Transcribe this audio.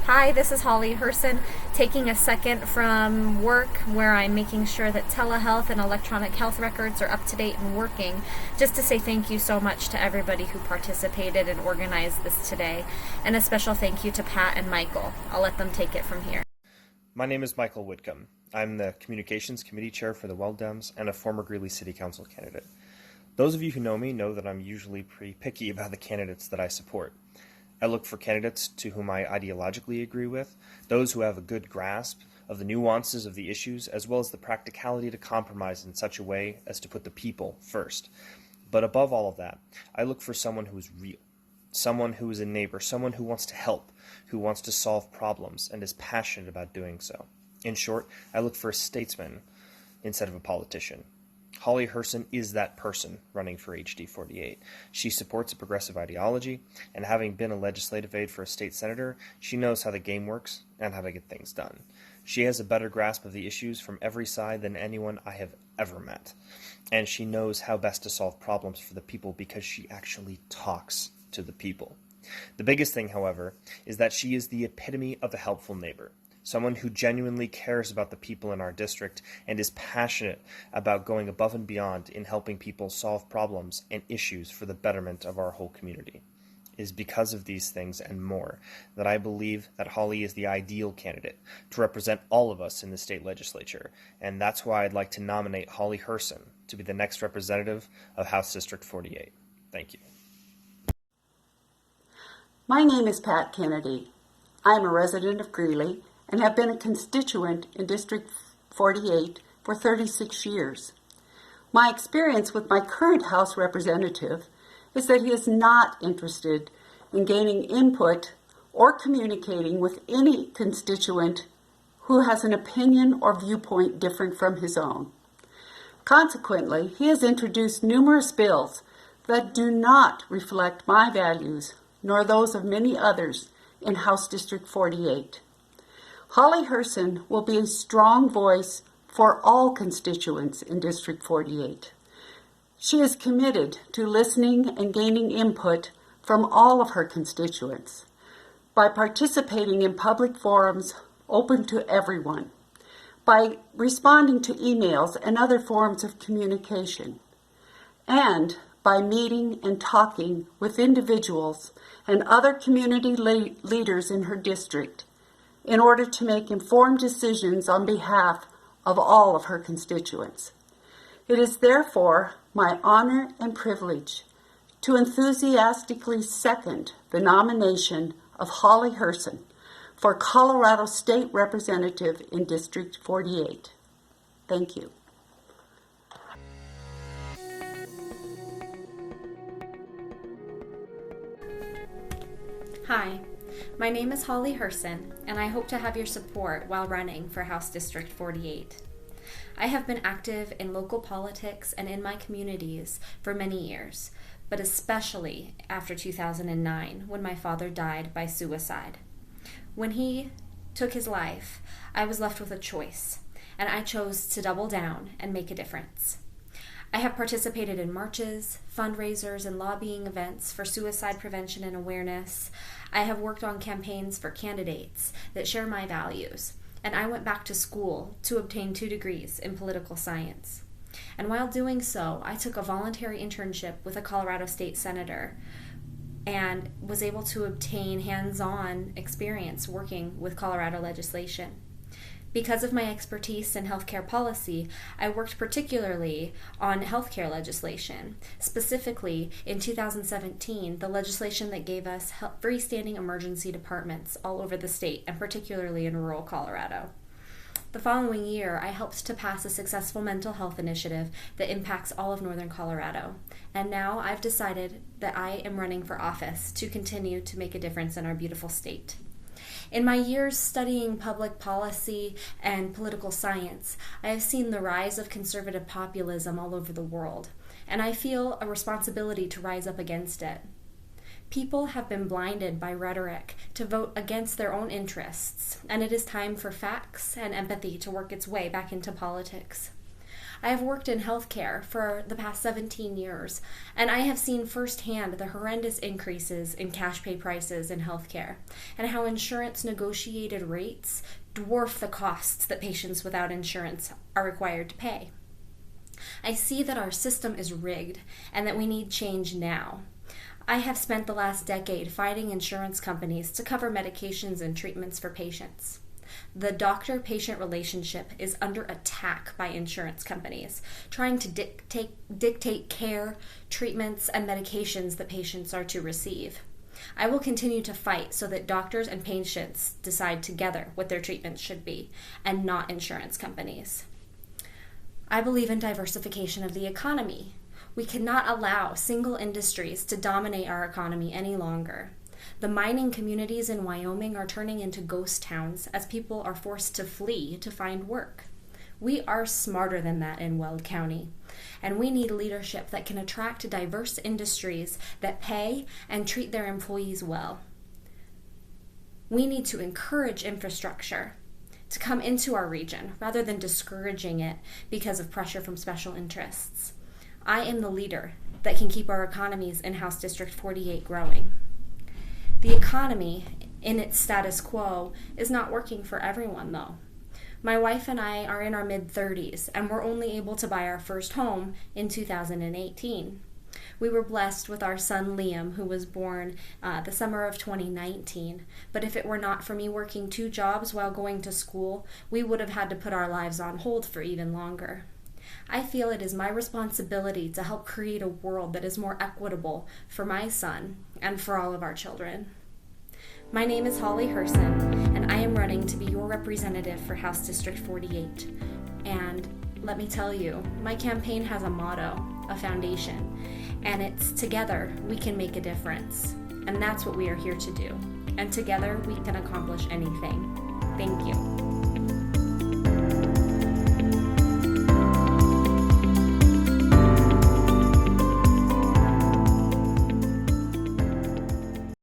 Hi, this is Holly Herson, taking a second from work where I'm making sure that telehealth and electronic health records are up to date and working, just to say thank you so much to everybody who participated and organized this today, and a special thank you to Pat and Michael. I'll let them take it from here. My name is Michael Whitcomb. I'm the Communications Committee Chair for the Well Dems and a former Greeley City Council candidate. Those of you who know me know that I'm usually pretty picky about the candidates that I support. I look for candidates to whom I ideologically agree with, those who have a good grasp of the nuances of the issues, as well as the practicality to compromise in such a way as to put the people first. But above all of that, I look for someone who is real, someone who is a neighbor, someone who wants to help, who wants to solve problems, and is passionate about doing so. In short, I look for a statesman instead of a politician. Holly Herson is that person running for HD 48. She supports a progressive ideology, and having been a legislative aide for a state senator, she knows how the game works and how to get things done. She has a better grasp of the issues from every side than anyone I have ever met, and she knows how best to solve problems for the people because she actually talks to the people. The biggest thing, however, is that she is the epitome of a helpful neighbor. Someone who genuinely cares about the people in our district and is passionate about going above and beyond in helping people solve problems and issues for the betterment of our whole community. It is because of these things and more that I believe that Holly is the ideal candidate to represent all of us in the state legislature, and that's why I'd like to nominate Holly Herson to be the next representative of House District 48. Thank you. My name is Pat Kennedy. I am a resident of Greeley and have been a constituent in District 48 for 36 years. My experience with my current House representative is that he is not interested in gaining input or communicating with any constituent who has an opinion or viewpoint different from his own. Consequently, he has introduced numerous bills that do not reflect my values nor those of many others in House District 48. Holly Herson will be a strong voice for all constituents in District 48. She is committed to listening and gaining input from all of her constituents by participating in public forums open to everyone, by responding to emails and other forms of communication, and by meeting and talking with individuals and other community leaders in her district in order to make informed decisions on behalf of all of her constituents. It is therefore my honor and privilege to enthusiastically second the nomination of Holly Herson for Colorado State Representative in District 48. Thank you. Hi, my name is Holly Herson, and I hope to have your support while running for House District 48. I have been active in local politics and in my communities for many years, but especially after 2009 when my father died by suicide. When he took his life, I was left with a choice, and I chose to double down and make a difference. I have participated in marches, fundraisers, and lobbying events for suicide prevention and awareness. I have worked on campaigns for candidates that share my values, and I went back to school to obtain 2 degrees in political science. And while doing so, I took a voluntary internship with a Colorado state senator and was able to obtain hands-on experience working with Colorado legislation. Because of my expertise in healthcare policy, I worked particularly on healthcare legislation. Specifically, in 2017, the legislation that gave us freestanding emergency departments all over the state, and particularly in rural Colorado. The following year, I helped to pass a successful mental health initiative that impacts all of northern Colorado. And now I've decided that I am running for office to continue to make a difference in our beautiful state. In my years studying public policy and political science, I have seen the rise of conservative populism all over the world, and I feel a responsibility to rise up against it. People have been blinded by rhetoric to vote against their own interests, and it is time for facts and empathy to work its way back into politics. I have worked in healthcare for the past 17 years, and I have seen firsthand the horrendous increases in cash pay prices in healthcare, and how insurance negotiated rates dwarf the costs that patients without insurance are required to pay. I see that our system is rigged and that we need change now. I have spent the last decade fighting insurance companies to cover medications and treatments for patients. The doctor-patient relationship is under attack by insurance companies, trying to dictate care, treatments, and medications that patients are to receive. I will continue to fight so that doctors and patients decide together what their treatments should be, and not insurance companies. I believe in diversification of the economy. We cannot allow single industries to dominate our economy any longer. The mining communities in Wyoming are turning into ghost towns as people are forced to flee to find work. We are smarter than that in Weld County, and we need leadership that can attract diverse industries that pay and treat their employees well. We need to encourage infrastructure to come into our region rather than discouraging it because of pressure from special interests. I am the leader that can keep our economies in House District 48 growing. The economy, in its status quo, is not working for everyone, though. My wife and I are in our mid-30s, and we're only able to buy our first home in 2018. We were blessed with our son Liam, who was born the summer of 2019, but if it were not for me working 2 jobs while going to school, we would have had to put our lives on hold for even longer. I feel it is my responsibility to help create a world that is more equitable for my son and for all of our children. My name is Holly Herson, and I am running to be your representative for House District 48. And let me tell you, my campaign has a motto, a foundation, and it's together we can make a difference. And that's what we are here to do. And together we can accomplish anything. Thank you.